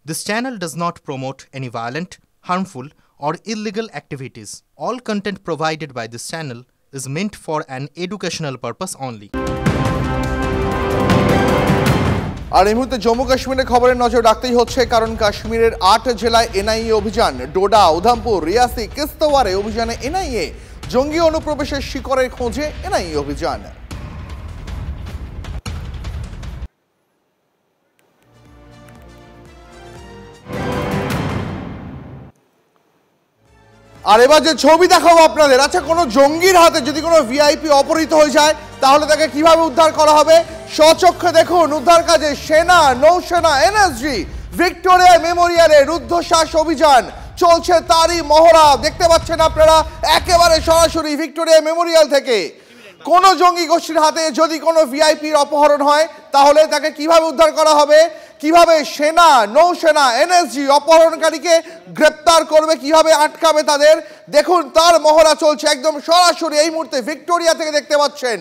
This channel does not promote any violent, harmful, or illegal activities. All content provided by this channel is meant for an educational purpose only. আর এই মুহূর্তে জম্মু কাশ্মীরের খবরের নজর রাখতেই হচ্ছে, কারণ কাশ্মীরের 8 জেলায় এনআইএ অভিযান। ডোডা, উধামপুর, রিয়াসি, কিস্তওয়ারে অভিযানে এনআইএ। জঙ্গি অনুপ্রবেশের শিকড়ের খোঁজে এনআইএ অভিযান। আর এবার যে ছবি দেখাবো আপনাদের, আচ্ছা কোনো জঙ্গির হাতে যদি কোনো ভিআইপি অপহৃত হয়ে যায় তাহলে তাকে কিভাবে উদ্ধার করা হবে স্বচক্ষে দেখুন। উদ্ধার কাজে সেনা, নৌসেনা, এনএসজি, ভিক্টোরিয়া মেমোরিয়ালে রুদ্ধশ্বাস অভিযান চলছে, তারই মহড়া দেখতে পাচ্ছেন আপনারা একেবারে সরাসরি ভিক্টোরিয়া মেমোরিয়াল থেকে। কোন জঙ্গি গোষ্ঠীর হাতে যদি কোনো ভিআইপির অপহরণ হয় তাহলে তাকে কিভাবে উদ্ধার করা হবে, কিভাবে সেনা, নৌসেনা, এনএসজি অপহরণকারীকে গ্রেপ্তার করবে, কিভাবে আটকাবে তাদের, দেখুন তার মহড়া চলছে একদম সরাসরি এই মুহূর্তে ভিক্টোরিয়া থেকে দেখতে পাচ্ছেন।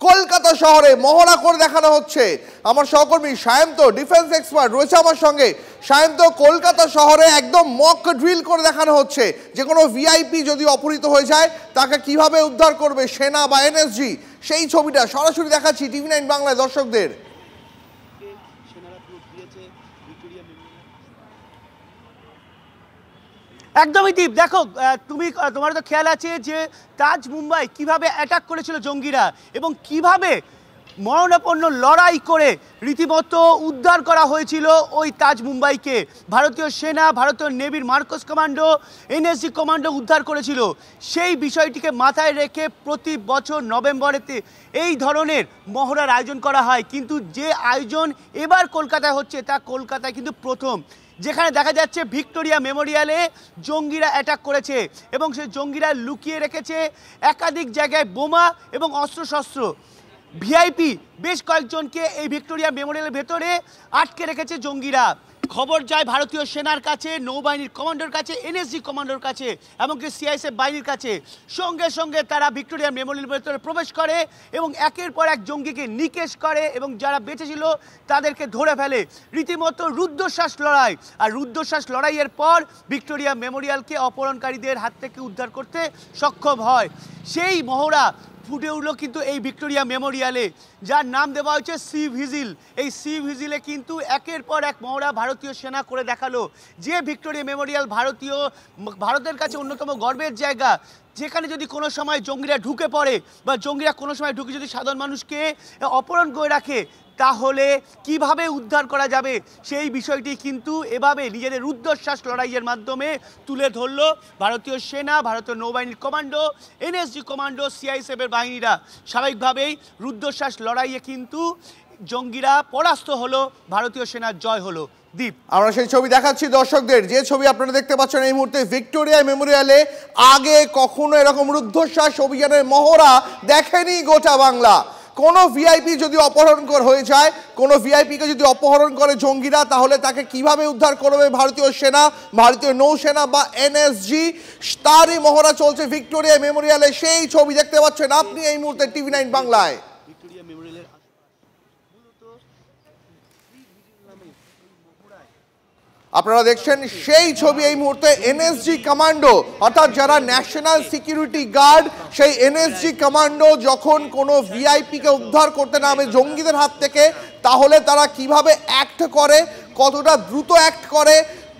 কলকাতা শহরে মহড়া করে দেখানো হচ্ছে। আমার সহকর্মী সায়ন্ত, ডিফেন্স এক্সপার্ট, রয়েছে আমার সঙ্গে। সায়ন্ত, কলকাতা শহরে একদম মক ড্রিল করে দেখানো হচ্ছে যে কোনো ভিআইপি যদি অপহৃত হয়ে যায় তাকে কিভাবে উদ্ধার করবে সেনা বা এনএসজি। সেই ছবিটা সরাসরি দেখাচ্ছি টিভি9 বাংলায় দর্শকদের। একদমই দীপ, দেখো তোমার তো খেয়াল আছে যে তাজ মুম্বাই কিভাবে অ্যাটাক করেছিল জঙ্গিরা এবং কিভাবে মরণাপন্ন লড়াই করে রীতিমতো উদ্ধার করা হয়েছিল ওই তাজ মুম্বাইকে। ভারতীয় সেনা, ভারতীয় নেভির মার্কোস কমান্ডো, এনএসজি কমান্ডো উদ্ধার করেছিল। সেই বিষয়টিকে মাথায় রেখে প্রতি বছর নভেম্বরেতে এই ধরনের মহড়ার আয়োজন করা হয়, কিন্তু যে আয়োজন এবার কলকাতায় হচ্ছে তা কলকাতায় কিন্তু প্রথম, যেখানে দেখা যাচ্ছে ভিক্টোরিয়া মেমোরিয়ালে জঙ্গিরা অ্যাটাক করেছে এবং সেই জঙ্গিরা লুকিয়ে রেখেছে একাধিক জায়গায় বোমা এবং অস্ত্রশস্ত্র। ভিআইপি বেশ কয়েকজনকে এই ভিক্টোরিয়া মেমোরিয়ালের ভেতরে আটকে রেখেছে জঙ্গিরা। খবর যায় ভারতীয় সেনার কাছে, নৌবাহিনীর কমান্ডোর কাছে, এনএসজি কমান্ডোর কাছে, এমনকি সিআইএসএফ বাহিনীর কাছে। সঙ্গে সঙ্গে তারা ভিক্টোরিয়া মেমোরিয়ালের ভেতরে প্রবেশ করে এবং একের পর এক জঙ্গিকে নিকেশ করে এবং যারা বেঁচে ছিল তাদেরকে ধরে ফেলে। রীতিমতো রুদ্ধশ্বাস লড়াই। আর রুদ্ধশ্বাস লড়াইয়ের পর ভিক্টোরিয়া মেমোরিয়ালকে অপহরণকারীদের হাত থেকে উদ্ধার করতে সক্ষম হয়। সেই মহড়া ফুটে উঠলো কিন্তু এই ভিক্টোরিয়া মেমোরিয়ালে, যার নাম দেওয়া হয়েছে সি ভিজিল। এই সি ভিজিলে কিন্তু একের পর এক মহড়া ভারতীয় সেনা করে দেখালো যে ভিক্টোরিয়া মেমোরিয়াল ভারতের কাছে অন্যতম গর্বের জায়গা, যেখানে যদি কোনো সময় জঙ্গিরা ঢুকে পড়ে বা জঙ্গিরা কোনো সময় ঢুকে যদি সাধারণ মানুষকে অপহরণ করে রাখে তাহলে কিভাবে উদ্ধার করা যাবে সেই বিষয়টি কিন্তু এভাবে নিজেদের রুদ্ধশ্বাস লড়াইয়ের মাধ্যমে তুলে ধরলো ভারতীয় সেনা, ভারতীয় নৌবাহিনীর কমান্ডো, এনএসজি কমান্ডো, সিআইএসএফের বাহিনীরা। স্বাভাবিকভাবেই রুদ্ধশ্বাস লড়াইয়ে কিন্তু জঙ্গিরা পরাস্ত হলো, ভারতীয় সেনার জয় হলো। দীপ, আমরা সেই ছবি দেখাচ্ছি দর্শকদের, যে ছবি আপনারা দেখতে পাচ্ছেন এই মুহূর্তে ভিক্টোরিয়া মেমোরিয়ালে। আগে কখনো এরকম রুদ্ধশ্বাস অভিযানের মহড়া দেখেনি গোটা বাংলা। কোনো ভিআইপি যদি অপহরণ হয়ে যায়, কোনো ভিআইপিকে যদি অপহরণ করে জঙ্গিরা, তাহলে তাকে কিভাবে উদ্ধার করবে ভারতীয় সেনা, ভারতীয় নৌসেনা বা এনএসজি, তারই মহড়া চলছে ভিক্টোরিয়া মেমোরিয়ালে। সেই ছবি দেখতে পাচ্ছেন আপনি এই মুহূর্তে টিভি9 বাংলায়। আপনারা দেখছেন সেই ছবি এই মুহূর্তে এনএসজি কমান্ডো, অর্থাৎ যারা ন্যাশনাল সিকিউরিটি গার্ড, সেই এনএসজি কমান্ডো যখন কোনো ভিআইপিকে উদ্ধার করতে নামে জঙ্গিদের হাত থেকে, তাহলে তারা কিভাবে অ্যাক্ট করে, কতটা দ্রুত অ্যাক্ট করে,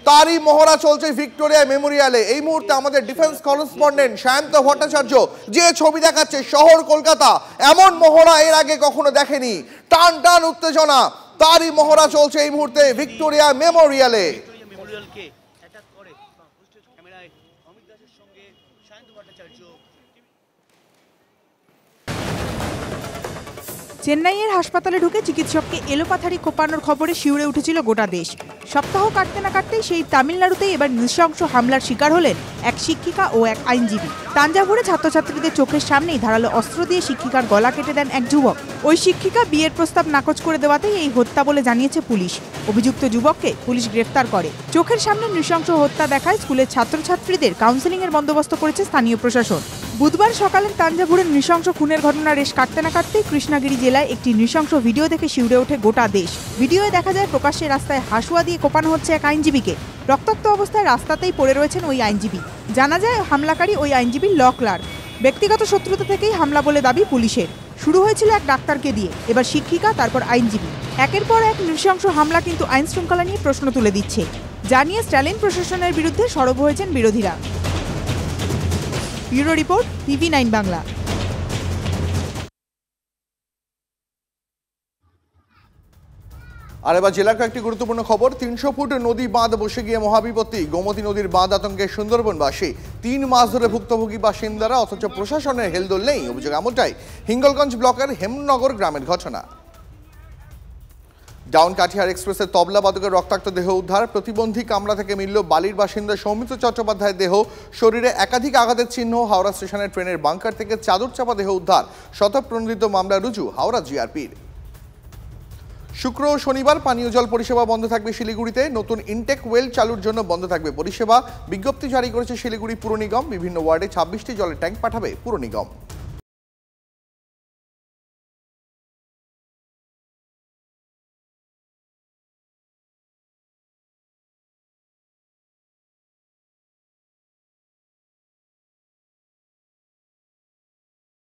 তারই মহড়া চলছে ভিক্টোরিয়া মেমোরিয়ালে। এই মুহূর্তে আমাদের ডিফেন্স করেসপন্ডেন্ট সায়ন্ত ভট্টাচার্য যে ছবি দেখাচ্ছে, শহর কলকাতা এমন মহড়া এর আগে কখনো দেখেনি। টান টান উত্তেজনা, তারই মহড়া চলছে এই মুহূর্তে ভিক্টোরিয়া মেমোরিয়ালে। চেন্নাইয়ের হাসপাতালে ঢুকে চিকিৎসককে এলোপাথারি কোপানোর খবরে শিউরে উঠেছিল গোটা দেশ। সপ্তাহ কাটতে না কাটতেই সেই তামিলনাড়ুতেই এবার নৃশংস হামলার শিকার হলেন এক শিক্ষিকা ও এক আইনজীবী। তাঞ্জাভুরে ছাত্রছাত্রীদের চোখের সামনেই ধারালো অস্ত্র দিয়ে শিক্ষিকার গলা কেটে দেন এক যুবক। ওই শিক্ষিকা বিয়ের প্রস্তাব নাকচ করে দেওয়াতেই এই হত্যা বলে জানিয়েছে পুলিশ। অভিযুক্ত যুবককে পুলিশ গ্রেফতার করে। চোখের সামনে নৃশংস হত্যা দেখায় স্কুলের ছাত্রছাত্রীদের কাউন্সেলিংয়ের বন্দোবস্ত করেছে স্থানীয় প্রশাসন। বুধবার সকালে তাঞ্জাভুরের নৃশংস খুনের ঘটনা রেশ কাটতে না কাটতেই কৃষ্ণাগিরি জেলায় একটি নৃশংস ভিডিও দেখে শিউরে ওঠে গোটা দেশ। ভিডিওয়ে দেখা যায় প্রকাশ্যে রাস্তায় হাসুয়া দিয়ে কোপানো হচ্ছে এক আইনজীবীকে। রক্তাক্ত অবস্থায় রাস্তাতেই পড়ে রয়েছেন ওই আইনজীবী। জানা যায় হামলাকারী ওই আইনজীবী ল ক্লার্ক। ব্যক্তিগত শত্রুতা থেকেই হামলা বলে দাবি পুলিশের। শুরু হয়েছিল এক ডাক্তারকে দিয়ে, এবার শিক্ষিকা, তারপর আইনজীবী। একের পর এক নৃশংস হামলা কিন্তু আইন শৃঙ্খলা নিয়ে প্রশ্ন তুলে দিচ্ছে। জানিয়ে স্ট্যালিন প্রশাসনের বিরুদ্ধে সরব হয়েছেন বিরোধীরা। Bureau report, TV9 Bangla. আর এবার জেলার কয়েকটি গুরুত্বপূর্ণ খবর। 300 ফুট নদী বাঁধ বসে গিয়ে মহাবিপত্তি। গোমতী নদীর বাঁধ আতঙ্কে সুন্দরবনবাসী। 3 মাস ধরে ভুক্তভোগী বাসিন্দারা, অথচ প্রশাসনের হেলদোল নেই। অভিযোগ এমনটাই হিঙ্গলগঞ্জ ব্লকের হেমনগর গ্রামের ঘটনা। ডাউন কাঠিয়ার এক্সপ্রেসের তবলাবাদকের রক্তাক্ত দেহ উদ্ধার। প্রতিবন্ধী কামরা থেকে মিলল বালির বাসিন্দা সৌমিত্র চট্টোপাধ্যায়ের দেহ। শরীরে একাধিক আঘাতের চিহ্ন। হাওড়া স্টেশনের ট্রেনের বাংকার থেকে চাদর চাপা দেহ উদ্ধার। স্বতঃপ্রণোদিত মামলা রুজু হাওড়া জিআরপির। শুক্র ও শনিবার পানীয় জল পরিষেবা বন্ধ থাকবে শিলিগুড়িতে। নতুন ইনটেক ওয়েল চালুর জন্য বন্ধ থাকবে পরিষেবা। বিজ্ঞপ্তি জারি করেছে শিলিগুড়ি পুর নিগম। বিভিন্ন ওয়ার্ডে 26টি জলের ট্যাঙ্ক পাঠাবে পুর নিগম।